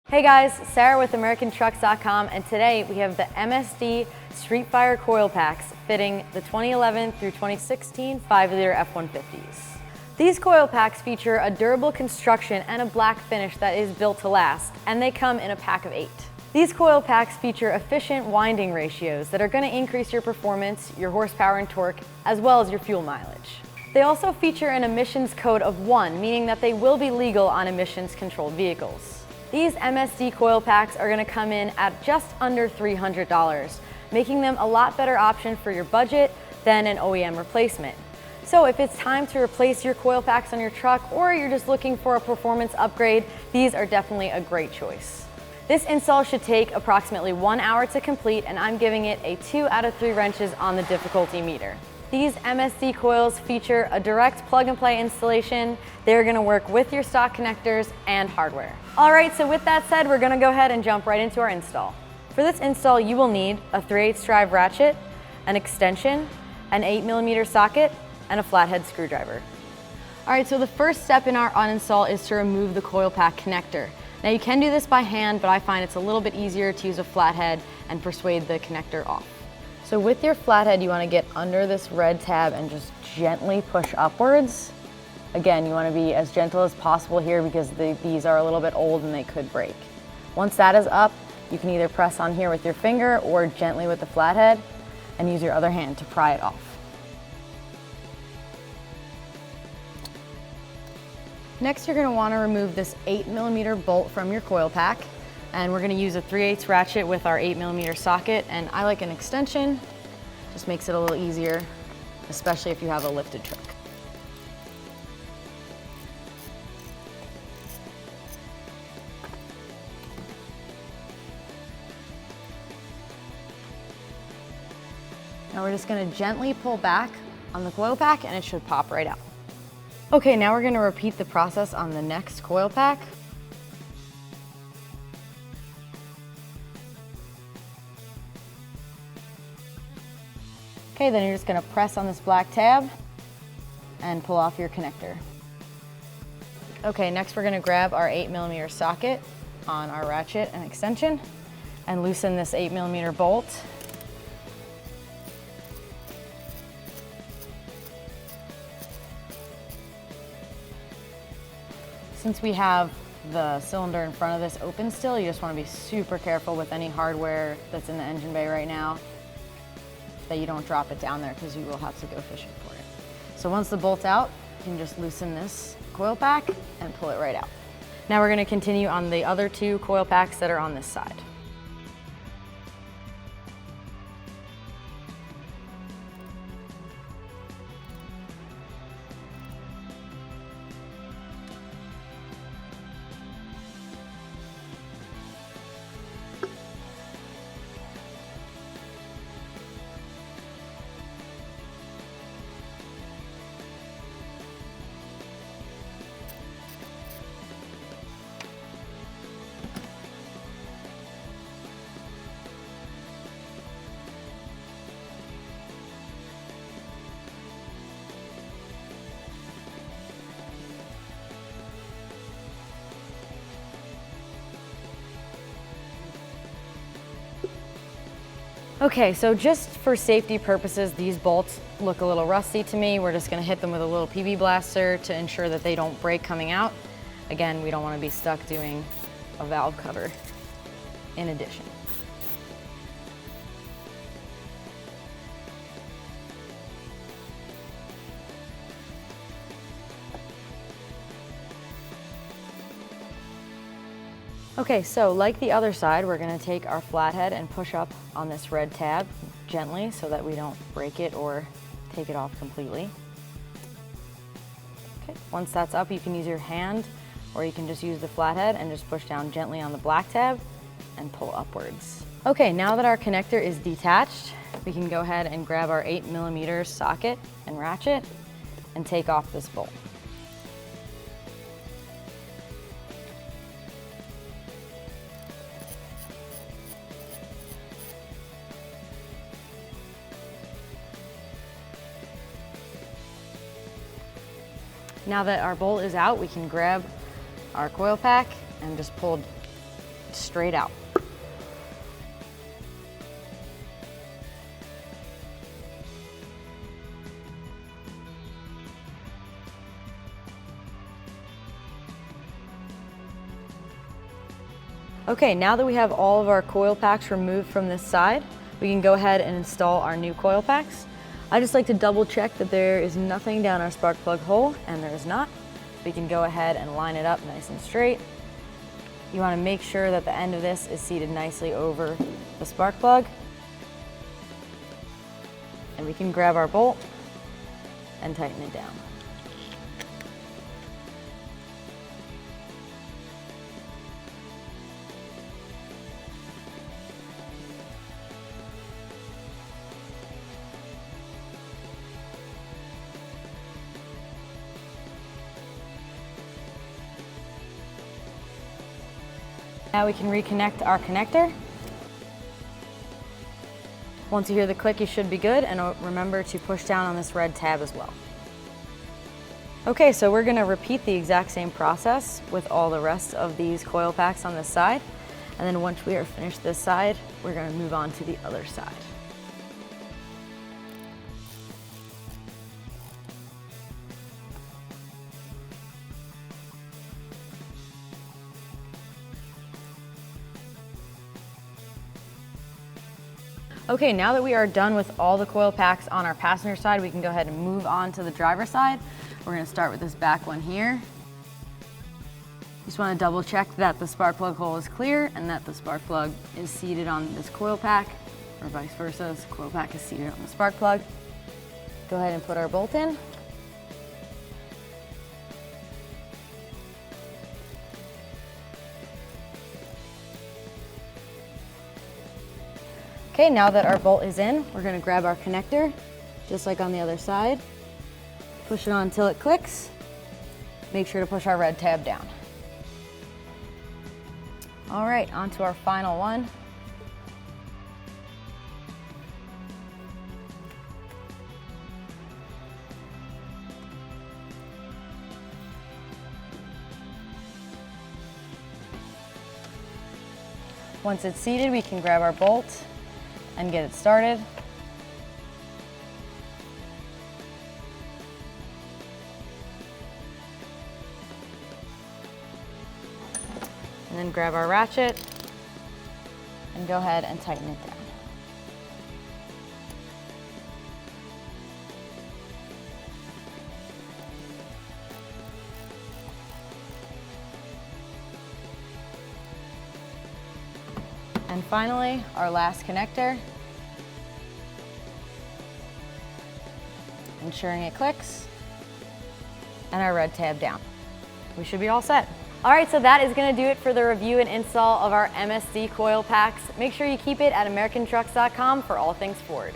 Hey guys, Sarah with AmericanTrucks.com, and today we have the MSD Street Fire coil packs fitting the 2011 through 2016 5-liter F150s. These coil packs feature a durable construction and a black finish that is built to last, and they come in a pack of 8. These coil packs feature efficient winding ratios that are going to increase your performance, your horsepower and torque, as well as your fuel mileage. They also feature an emissions code of 1, meaning that they will be legal on emissions-controlled vehicles. These MSD coil packs are going to come in at just under $300, making them a lot better option for your budget than an OEM replacement. So if it's time to replace your coil packs on your truck, or you're just looking for a performance upgrade, these are definitely a great choice. This install should take approximately 1 hour to complete, and I'm giving it a 2 out of 3 wrenches on the difficulty meter. These MSD coils feature a direct plug-and-play installation. They're going to work with your stock connectors and hardware. Alright, so with that said, we're going to go ahead and jump right into our install. For this install, you will need a 3/8 drive ratchet, an extension, an 8mm socket, and a flathead screwdriver. Alright, so the first step in our uninstall is to remove the coil pack connector. Now you can do this by hand, but I find it's a little bit easier to use a flathead and persuade the connector off. So with your flathead, you want to get under this red tab and just gently push upwards. Again, you want to be as gentle as possible here because these are a little bit old and they could break. Once that is up, you can either press on here with your finger or gently with the flathead and use your other hand to pry it off. Next, you're going to want to remove this 8mm bolt from your coil pack. And we're going to use a 3/8 ratchet with our 8mm socket, and I like an extension. Just makes it a little easier, especially if you have a lifted truck. Now we're just going to gently pull back on the coil pack and it should pop right out. Okay, now we're going to repeat the process on the next coil pack. Okay, then you're just going to press on this black tab and pull off your connector. Okay, next we're going to grab our 8mm socket on our ratchet and extension and loosen this 8mm bolt. Since we have the cylinder in front of this open still, you just want to be super careful with any hardware that's in the engine bay right now, that you don't drop it down there because you will have to go fishing for it. So once the bolt's out, you can just loosen this coil pack and pull it right out. Now we're going to continue on the other 2 coil packs that are on this side. Okay, so just for safety purposes, these bolts look a little rusty to me. We're just going to hit them with a little PB blaster to ensure that they don't break coming out. Again, we don't want to be stuck doing a valve cover in addition. Okay, so like the other side, we're going to take our flathead and push up on this red tab gently so that we don't break it or take it off completely. Okay, once that's up, you can use your hand or you can just use the flathead and just push down gently on the black tab and pull upwards. Okay, now that our connector is detached, we can go ahead and grab our 8mm socket and ratchet and take off this bolt. Now that our bolt is out, we can grab our coil pack and just pull straight out. Okay, now that we have all of our coil packs removed from this side, we can go ahead and install our new coil packs. I just like to double check that there is nothing down our spark plug hole, and there is not. We can go ahead and line it up nice and straight. You want to make sure that the end of this is seated nicely over the spark plug. And we can grab our bolt and tighten it down. Now we can reconnect our connector. Once you hear the click, you should be good, and remember to push down on this red tab as well. Okay, so we're gonna repeat the exact same process with all the rest of these coil packs on this side, and then once we are finished this side, we're gonna move on to the other side. Okay, now that we are done with all the coil packs on our passenger side, we can go ahead and move on to the driver's side. We're gonna start with this back one here. Just wanna double check that the spark plug hole is clear and that the spark plug is seated on this coil pack, or vice versa, this coil pack is seated on the spark plug. Go ahead and put our bolt in. Okay, now that our bolt is in, we're gonna grab our connector, just like on the other side. Push it on until it clicks. Make sure to push our red tab down. All right, on to our final one. Once it's seated, we can grab our bolt and get it started. And then grab our ratchet and go ahead and tighten it down. And finally, our last connector. Ensuring it clicks, and our red tab down. We should be all set. All right, so that is gonna do it for the review and install of our MSD coil packs. Make sure you keep it at AmericanTrucks.com for all things Ford.